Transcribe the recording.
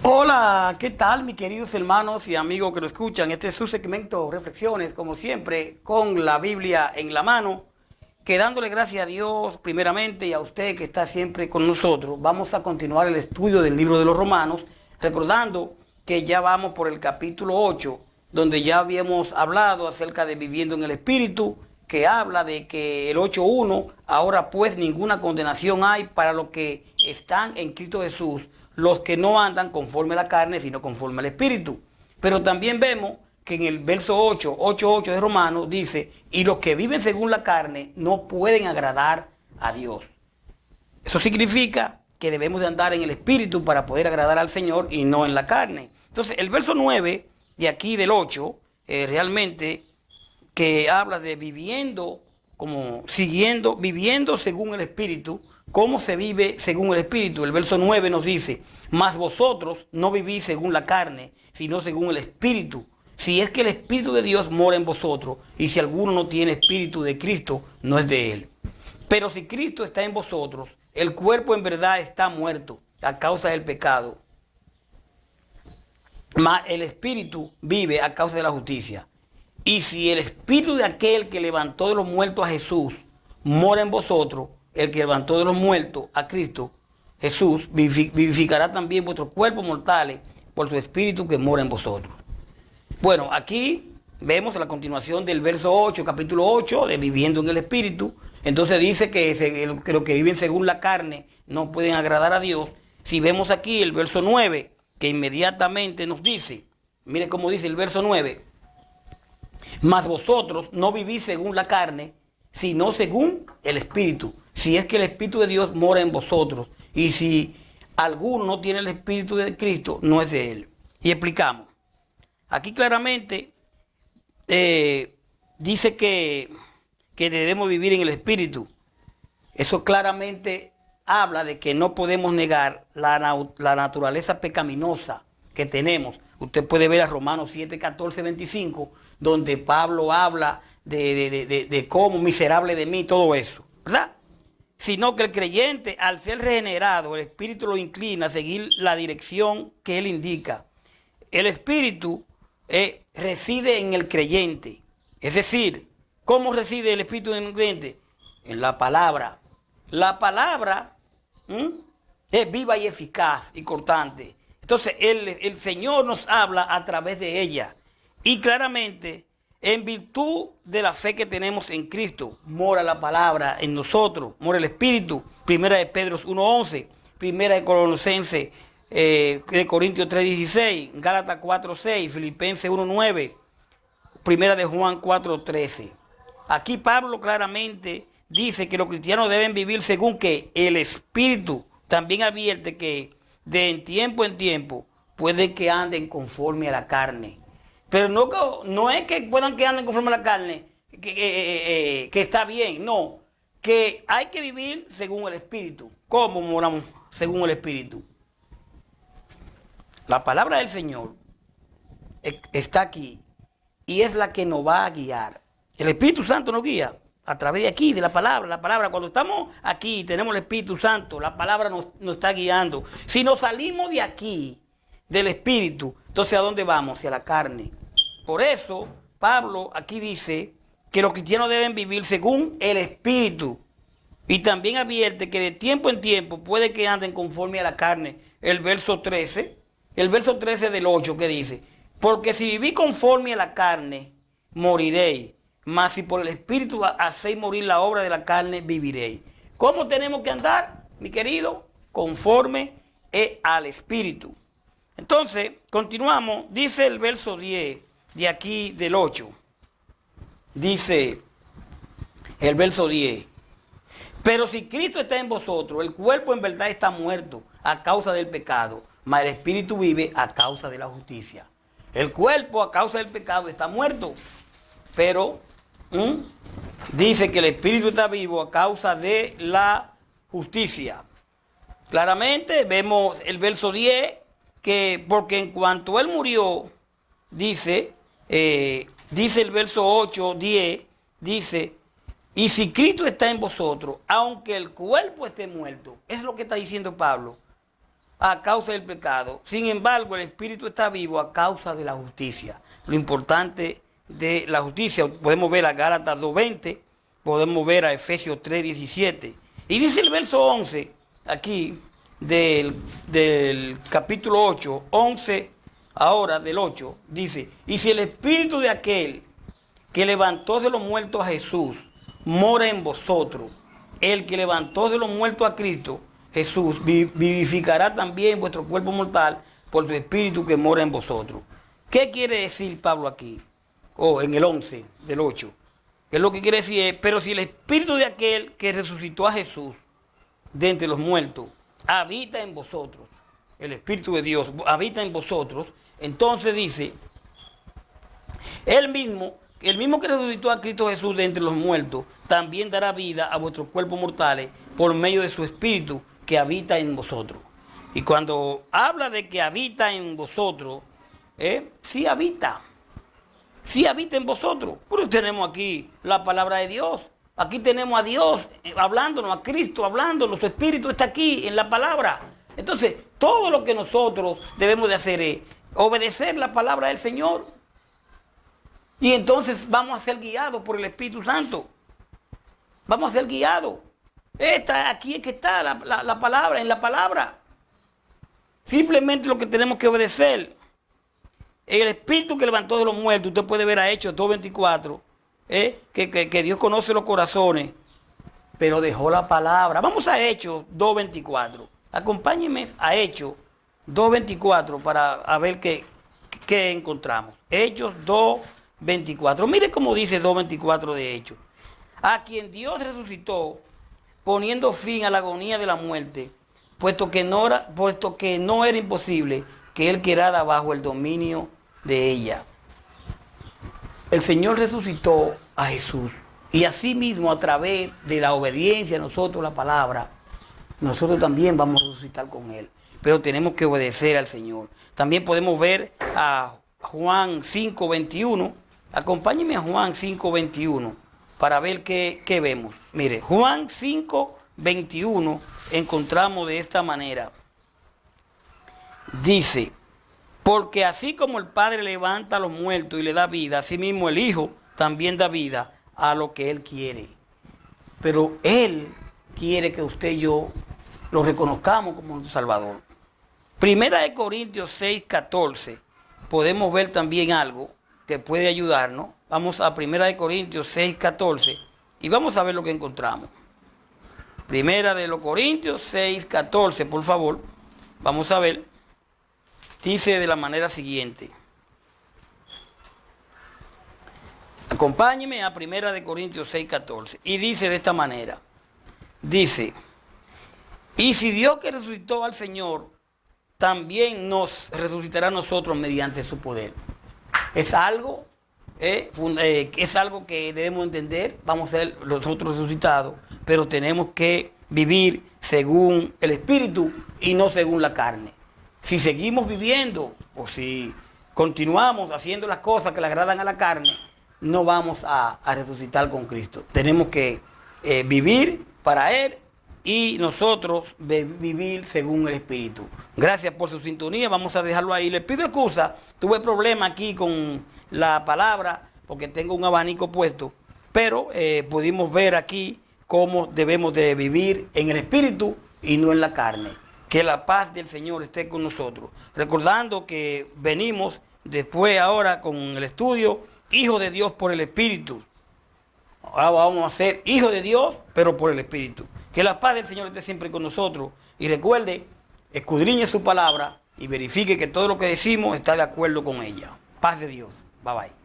Hola, ¿qué tal mis queridos hermanos y amigos que lo escuchan? Este es su segmento Reflexiones, como siempre, con la Biblia en la mano, que dándole gracias a Dios primeramente y a usted que está siempre con nosotros, vamos a continuar el estudio del libro de los Romanos, recordando que ya vamos por el capítulo 8, donde ya habíamos hablado acerca de viviendo en el Espíritu, que habla de que el 8.1, ahora pues ninguna condenación hay para los que están en Cristo Jesús, los que no andan conforme a la carne, sino conforme al Espíritu. Pero también vemos que en el verso 8.8 de Romanos dice, y los que viven según la carne no pueden agradar a Dios. Eso significa que debemos de andar en el Espíritu para poder agradar al Señor y no en la carne. Entonces, el verso 9 de aquí del 8, realmente que habla de viviendo como siguiendo, viviendo según el Espíritu. ¿Cómo se vive según el Espíritu? El verso 9 nos dice, mas vosotros no vivís según la carne, sino según el Espíritu. Si es que el Espíritu de Dios mora en vosotros, y si alguno no tiene Espíritu de Cristo, no es de él. Pero si Cristo está en vosotros, el cuerpo en verdad está muerto a causa del pecado, mas el Espíritu vive a causa de la justicia. Y si el Espíritu de aquel que levantó de los muertos a Jesús mora en vosotros, el que levantó de los muertos a Cristo, Jesús, vivificará también vuestros cuerpos mortales por su Espíritu que mora en vosotros. Bueno, aquí vemos la continuación del verso 8, capítulo 8, de viviendo en el Espíritu. Entonces dice que los que viven según la carne no pueden agradar a Dios. Si vemos aquí el verso 9, que inmediatamente nos dice, mire cómo dice el verso 9, mas vosotros no vivís según la carne, sino según el Espíritu. Si es que el Espíritu de Dios mora en vosotros. Y si alguno no tiene el Espíritu de Cristo, no es de él. Y explicamos. Aquí claramente dice que debemos vivir en el Espíritu. Eso claramente habla de que no podemos negar la naturaleza pecaminosa que tenemos. Usted puede ver a Romanos 7, 14, 25, donde Pablo habla de cómo miserable de mí, todo eso, ¿verdad? Sino que el creyente, al ser regenerado, el Espíritu lo inclina a seguir la dirección que él indica. El Espíritu reside en el creyente. Es decir, ¿cómo reside el Espíritu en el creyente? En la palabra. La palabra es viva y eficaz y cortante. Entonces el Señor nos habla a través de ella. Y claramente, en virtud de la fe que tenemos en Cristo, mora la palabra en nosotros, mora el Espíritu. Primera de Pedro 1.11, primera de Colosenses, de Corintios 3.16, Gálatas 4.6, Filipenses 1.9, primera de Juan 4.13. Aquí Pablo claramente dice que los cristianos deben vivir según que el Espíritu. También advierte que de en tiempo puede que anden conforme a la carne. Pero no es que puedan que anden conforme a la carne, que está bien, no. Que hay que vivir según el Espíritu. ¿Cómo moramos según el Espíritu? La palabra del Señor está aquí y es la que nos va a guiar. El Espíritu Santo nos guía a través de aquí, de la palabra. La palabra, cuando estamos aquí, tenemos el Espíritu Santo, la palabra nos está guiando. Si nos salimos de aquí, del Espíritu, entonces ¿a dónde vamos? Hacia la carne. Por eso, Pablo aquí dice que los cristianos deben vivir según el Espíritu. Y también advierte que de tiempo en tiempo puede que anden conforme a la carne. El verso 13 del 8 que dice, porque si viví conforme a la carne, moriréis, mas si por el Espíritu hacéis morir la obra de la carne, viviréis. ¿Cómo tenemos que andar, mi querido? Conforme al Espíritu. Entonces, continuamos, dice el verso 10 de aquí del 8, dice el verso 10, pero si Cristo está en vosotros, el cuerpo en verdad está muerto a causa del pecado, mas el Espíritu vive a causa de la justicia. El cuerpo a causa del pecado está muerto, pero dice que el Espíritu está vivo a causa de la justicia. Claramente vemos el verso 10, que porque en cuanto Él murió, dice el verso 8, 10, dice, y si Cristo está en vosotros, aunque el cuerpo esté muerto, es lo que está diciendo Pablo. a causa del pecado. Sin embargo, el Espíritu está vivo a causa de la justicia. Lo importante de la justicia, podemos ver a Gálatas 2:20, podemos ver a Efesios 3:17. Y dice el verso 11, aquí, del capítulo 8, 11, ahora del 8, dice, y si el Espíritu de aquel que levantó de los muertos a Jesús mora en vosotros, el que levantó de los muertos a Cristo, Jesús, vivificará también vuestro cuerpo mortal por su Espíritu que mora en vosotros. ¿Qué quiere decir Pablo aquí? En el 11 del 8. Es lo que quiere decir es, pero si el Espíritu de aquel que resucitó a Jesús de entre los muertos habita en vosotros, el Espíritu de Dios habita en vosotros, entonces dice, el mismo que resucitó a Cristo Jesús de entre los muertos, también dará vida a vuestros cuerpos mortales por medio de su Espíritu que habita en vosotros. Y cuando habla de que habita en vosotros, sí habita en vosotros. Pero tenemos aquí la palabra de Dios. Aquí tenemos a Dios hablándonos, a Cristo hablándonos, su Espíritu está aquí en la palabra. Entonces, todo lo que nosotros debemos de hacer es obedecer la palabra del Señor. Y entonces vamos a ser guiados por el Espíritu Santo. Vamos a ser guiados. Aquí es que está la palabra, en la palabra. Simplemente lo que tenemos que obedecer. El Espíritu que levantó de los muertos, usted puede ver a Hechos 2:24, que Dios conoce los corazones, pero dejó la palabra. Vamos a Hechos 2:24. Acompáñenme a Hechos 2:24 para ver qué encontramos. Hechos 2:24. Mire cómo dice 2:24 de Hechos. A quien Dios resucitó, poniendo fin a la agonía de la muerte, puesto que no era imposible que él quedara bajo el dominio de ella. El Señor resucitó a Jesús. Y así mismo, a través de la obediencia a nosotros, la palabra, nosotros también vamos a resucitar con Él. Pero tenemos que obedecer al Señor. También podemos ver a Juan 5:21. Acompáñenme a Juan 5:21 para ver qué vemos. Mire, Juan 5:21 encontramos de esta manera. Dice, porque así como el Padre levanta a los muertos y le da vida, así mismo el Hijo también da vida a lo que Él quiere. Pero Él quiere que usted y yo lo reconozcamos como nuestro Salvador. Primera de Corintios 6:14, podemos ver también algo que puede ayudarnos. Vamos a Primera de Corintios 6:14 y vamos a ver lo que encontramos. Primera de los Corintios 6:14, por favor. Vamos a ver. Dice de la manera siguiente. Acompáñeme a Primera de Corintios 6:14. Y dice de esta manera. Dice, y si Dios que resucitó al Señor, también nos resucitará a nosotros mediante su poder. Es algo que debemos entender. Vamos a ser nosotros resucitados, pero tenemos que vivir según el Espíritu y no según la carne. Si seguimos viviendo o si continuamos haciendo las cosas que le agradan a la carne, no vamos a resucitar con Cristo. Tenemos que vivir para Él y nosotros vivir según el Espíritu. Gracias por su sintonía, vamos a dejarlo ahí. Les pido excusa, tuve problema aquí con la palabra porque tengo un abanico puesto, pero pudimos ver aquí cómo debemos de vivir en el Espíritu y no en la carne. Que la paz del Señor esté con nosotros. Recordando que venimos después ahora con el estudio Hijo de Dios por el Espíritu. Ahora vamos a ser hijos de Dios, pero por el Espíritu. Que la paz del Señor esté siempre con nosotros. Y recuerde, escudriñe su palabra y verifique que todo lo que decimos está de acuerdo con ella. Paz de Dios. Bye bye.